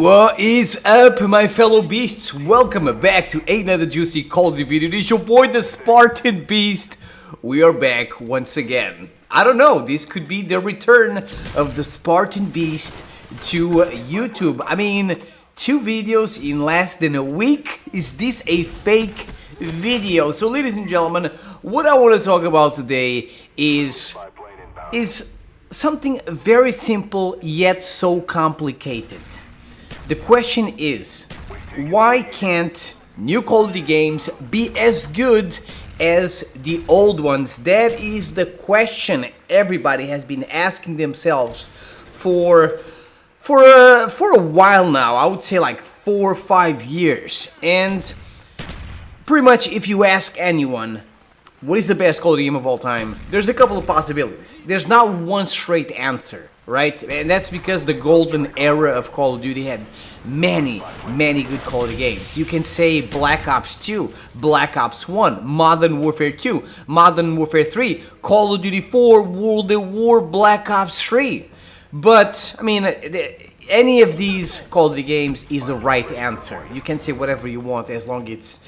What is up, my fellow beasts? Welcome back to another juicy Call of Duty video. It is your boy, the Spartan Beast. We are back once again. I don't know, this could be the return of the Spartan Beast to YouTube. I mean, 2 videos in less than a week? Is this a fake video? So, ladies and gentlemen, what I want to talk about today is something very simple yet so complicated. The question is, why can't new Call of Duty games be as good as the old ones? That is the question everybody has been asking themselves for a while now. I would say like 4 or 5 years. And pretty much if you ask anyone, what is the best Call of Duty game of all time? There's a couple of possibilities. There's not one straight answer, right? And that's because the golden era of Call of Duty had many good Call of Duty games. You can say Black Ops 2, Black Ops 1, Modern Warfare 2, Modern Warfare 3, Call of Duty 4, World at War, Black Ops 3. But, I mean, any of these Call of Duty games is the right answer. You can say whatever you want as long as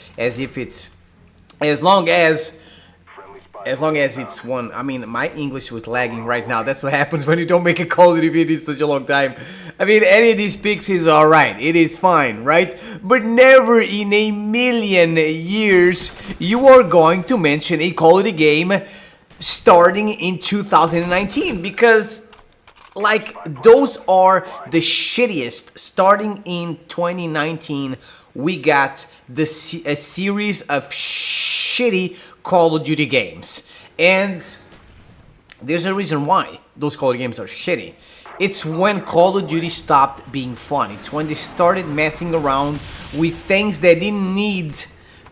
it's one. I mean, my English was lagging right now. That's what happens when you don't make a Call of Duty video in such a long time. I mean, any of these picks is alright. It is fine, right? But never in a million years you are going to mention a Call of Duty game starting in 2019. Because, like, those are the shittiest. Starting in 2019, we got a series of shitty Call of Duty games. And there's a reason why those Call of Duty games are shitty. It's when Call of Duty stopped being fun. It's when they started messing around with things that didn't need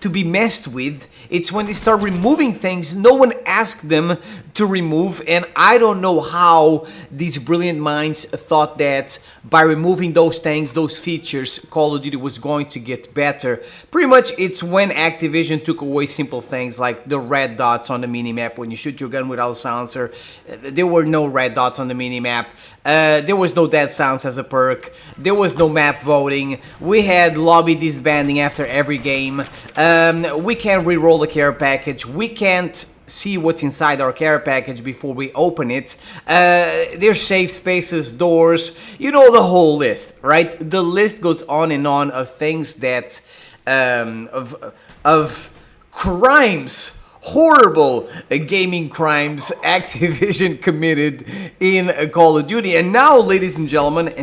to be messed with. It's when they start removing things no one asked them to remove, and I don't know how these brilliant minds thought that by removing those things, those features, Call of Duty was going to get better. Pretty much it's when Activision took away simple things like the red dots on the minimap when you shoot your gun without a silencer. There were no red dots on the minimap. There was no dead silence as a perk. There was no map voting. We had lobby disbanding after every game. We can't re-roll a care package. We can't see what's inside our care package before we open it. There's safe spaces, doors, you know, the whole list, right? The list goes on and on of things that, of crimes, horrible gaming crimes Activision committed in Call of Duty. And now, ladies and gentlemen,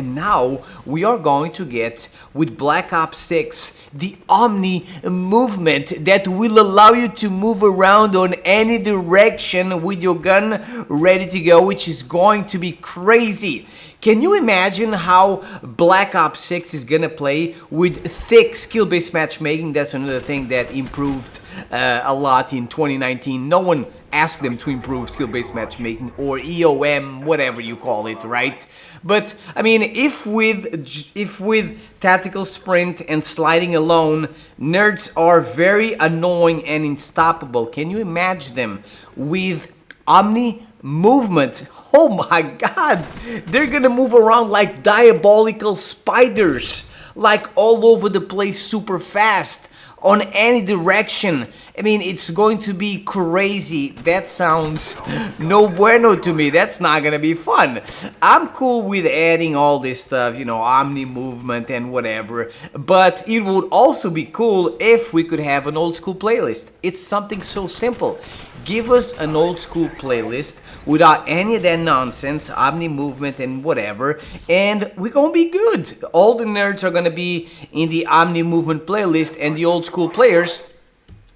we are going to get, with Black Ops 6, the Omni movement that will allow you to move around on any direction with your gun ready to go, which is going to be crazy. Can you imagine how Black Ops 6 is gonna play with thick skill-based matchmaking? That's another thing that improved a lot in 2019. No one asked them to improve skill-based matchmaking or EOM, whatever you call it, right? But I mean, if with tactical sprint and sliding alone, nerds are very annoying and unstoppable, can you imagine them with Omni movement? Oh my god, they're gonna move around like diabolical spiders, like all over the place super fast on any direction. I mean, it's going to be crazy. That sounds no bueno to me. That's not gonna be fun. I'm cool with adding all this stuff, you know, Omni movement and whatever, but it would also be cool if we could have an old school playlist. It's something so simple. Give us an old school playlist without any of that nonsense, Omni movement and whatever, and we're gonna be good. All the nerds are gonna be in the Omni movement playlist, and the old school players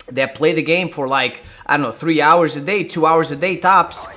that play the game for like, I don't know, 3 hours a day, 2 hours a day tops,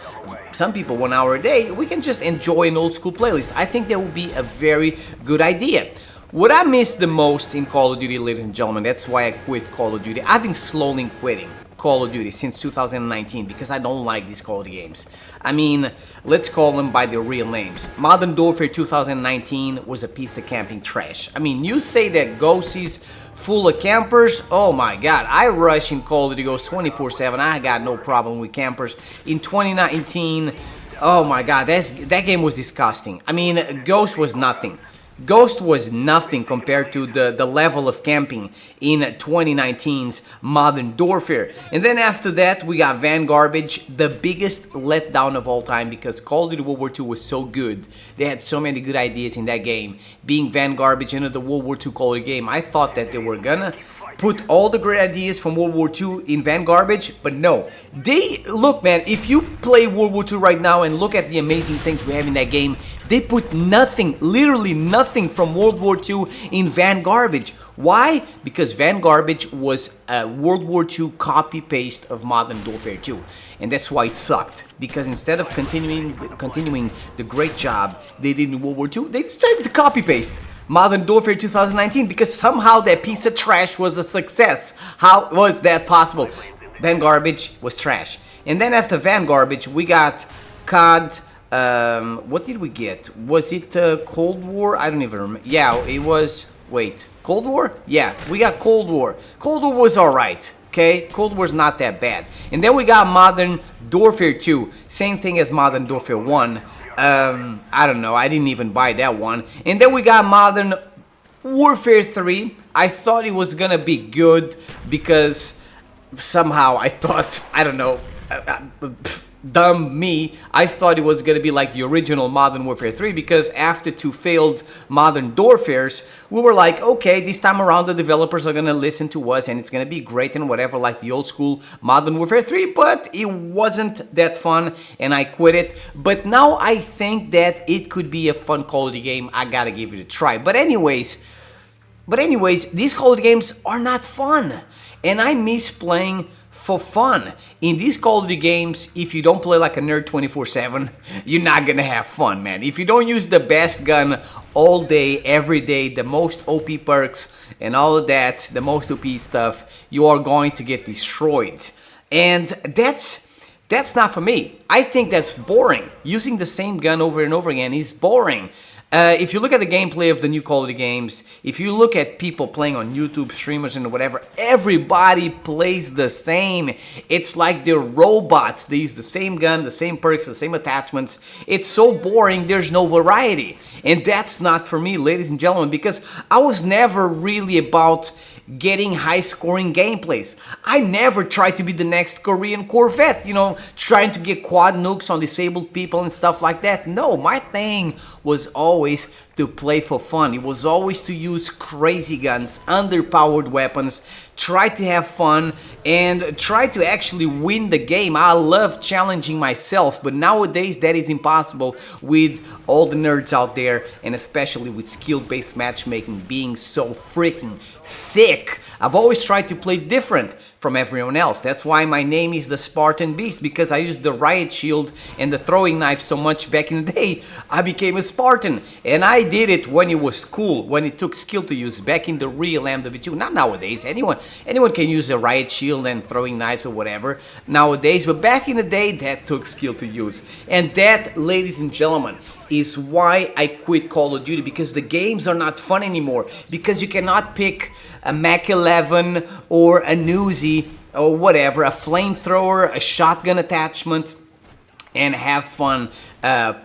some people 1 hour a day, we can just enjoy an old school playlist. I think that would be a very good idea. What I miss the most in Call of Duty, ladies and gentlemen, that's why I quit Call of Duty. I've been slowly quitting Call of Duty since 2019 because I don't like these Call of Duty games. I mean, let's call them by their real names. Modern Warfare 2019 was a piece of camping trash. I mean, you say that Ghost is full of campers, oh my god, I rush in Call of Duty Ghosts 24/7. I got no problem with campers. In 2019, oh my god, that game was disgusting. I mean, Ghost was nothing. Ghost was nothing compared to the level of camping in 2019's Modern Warfare. And then after that, we got Vanguard, the biggest letdown of all time because Call of Duty World War II was so good. They had so many good ideas in that game. Being Vanguard into the World War II Call of Duty game, I thought that they were gonna put all the great ideas from World War II in Vanguard, but no. Look, man, if you play World War II right now and look at the amazing things we have in that game, they put nothing, literally nothing from World War II in Vanguard. Why? Because Vanguard was a World War II copy-paste of Modern Warfare 2. And that's why it sucked. Because instead of continuing the great job they did in World War II, they decided to copy-paste Modern Warfare 2019 because somehow that piece of trash was a success. How was that possible? Vanguard was trash. And then after Vanguard, we got COD. What did we get? Was it Cold War? I don't even remember. Yeah, it was. Wait, Cold War? Yeah, we got Cold War. Cold War was alright. Okay, Cold War's not that bad. And then we got Modern Warfare 2. Same thing as Modern Warfare 1. I don't know, I didn't even buy that one. And then we got Modern Warfare 3. I thought it was gonna be good because somehow I thought, I don't know, dumb me, I thought it was gonna be like the original Modern Warfare 3 because after 2 failed Modern Warfares, we were like, okay, this time around the developers are gonna listen to us and it's gonna be great and whatever, like the old school Modern Warfare 3, but it wasn't that fun and I quit it. But now I think that it could be a fun Call of Duty game. I gotta give it a try. But anyways, these Call of Duty games are not fun and I miss playing for fun. In these Call of Duty games, if you don't play like a nerd 24/7, you're not gonna have fun, man. If you don't use the best gun all day, every day, the most OP perks and all of that, the most OP stuff, you are going to get destroyed. And that's not for me. I think that's boring. Using the same gun over and over again is boring. If you look at the gameplay of the new Call of Duty games, if you look at people playing on YouTube, streamers and whatever, everybody plays the same. It's like they're robots. They use the same gun, the same perks, the same attachments. It's so boring, there's no variety. And that's not for me, ladies and gentlemen, because I was never really about getting high-scoring gameplays. I never tried to be the next Korean Corvette, you know, trying to get quad nukes on disabled people and stuff like that. No, my thing was always to play for fun. It was always to use crazy guns, underpowered weapons, try to have fun, and try to actually win the game. I love challenging myself, but nowadays that is impossible with all the nerds out there, and especially with skill-based matchmaking being so freaking thick. I've always tried to play different from everyone else. That's why my name is the Spartan Beast, because I used the riot shield and the throwing knife so much back in the day. I became a Spartan, and I did it when it was cool, when it took skill to use, back in the real MW2. Not nowadays. Anyone can use a riot shield and throwing knives or whatever nowadays, but back in the day that took skill to use. And that, ladies and gentlemen, is why I quit Call of Duty, because the games are not fun anymore, because you cannot pick a Mac 11 or a Uzi or whatever, a flamethrower, a shotgun attachment, and have fun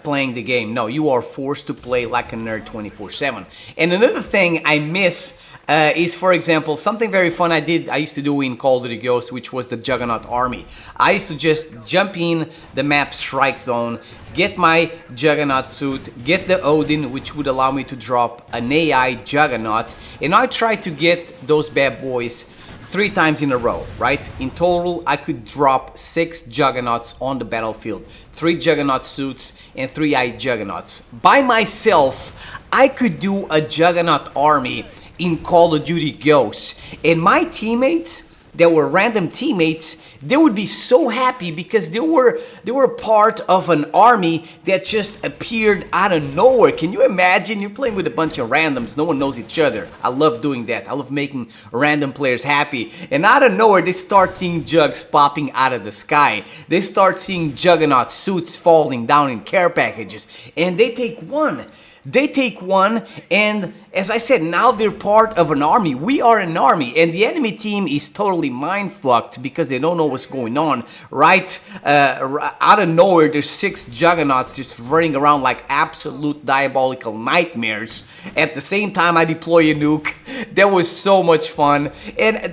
playing the game. No, you are forced to play like a nerd 24/7. And another thing I miss is, for example, something very fun I used to do in Call of Duty Ghosts, which was the Juggernaut Army. I used to just jump in the map strike zone, get my Juggernaut suit, get the Odin, which would allow me to drop an AI Juggernaut, and I tried to get those bad boys 3 times in a row, right? In total, I could drop 6 Juggernauts on the battlefield, 3 Juggernaut suits and 3 AI Juggernauts. By myself, I could do a Juggernaut army in Call of Duty Ghosts, and my teammates, that were random teammates, they would be so happy because they were part of an army that just appeared out of nowhere. Can you imagine? You're playing with a bunch of randoms, no one knows each other. I love doing that. I love making random players happy. And out of nowhere, they start seeing jugs popping out of the sky. They start seeing Juggernaut suits falling down in care packages. And they take one. They take one, and as I said, now they're part of an army. We are an army, and the enemy team is totally mind fucked because they don't know what's going on. Right out of nowhere, there's 6 juggernauts just running around like absolute diabolical nightmares. At the same time, I deploy a nuke. That was so much fun, and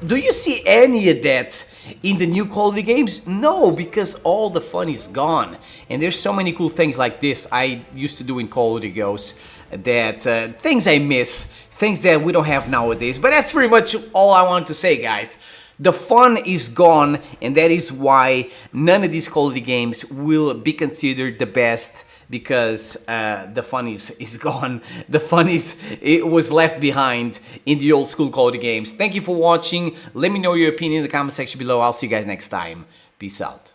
do you see any of that in the new Call of Duty games? No, because all the fun is gone. And there's so many cool things like this I used to do in Call of Duty Ghosts that things I miss, things that we don't have nowadays. But that's pretty much all I wanted to say, guys. The fun is gone, and that is why none of these Call of Duty games will be considered the best, because the fun is gone. The fun it was left behind in the old school Call of Duty games. Thank you for watching. Let me know your opinion in the comment section below. I'll see you guys next time. Peace out.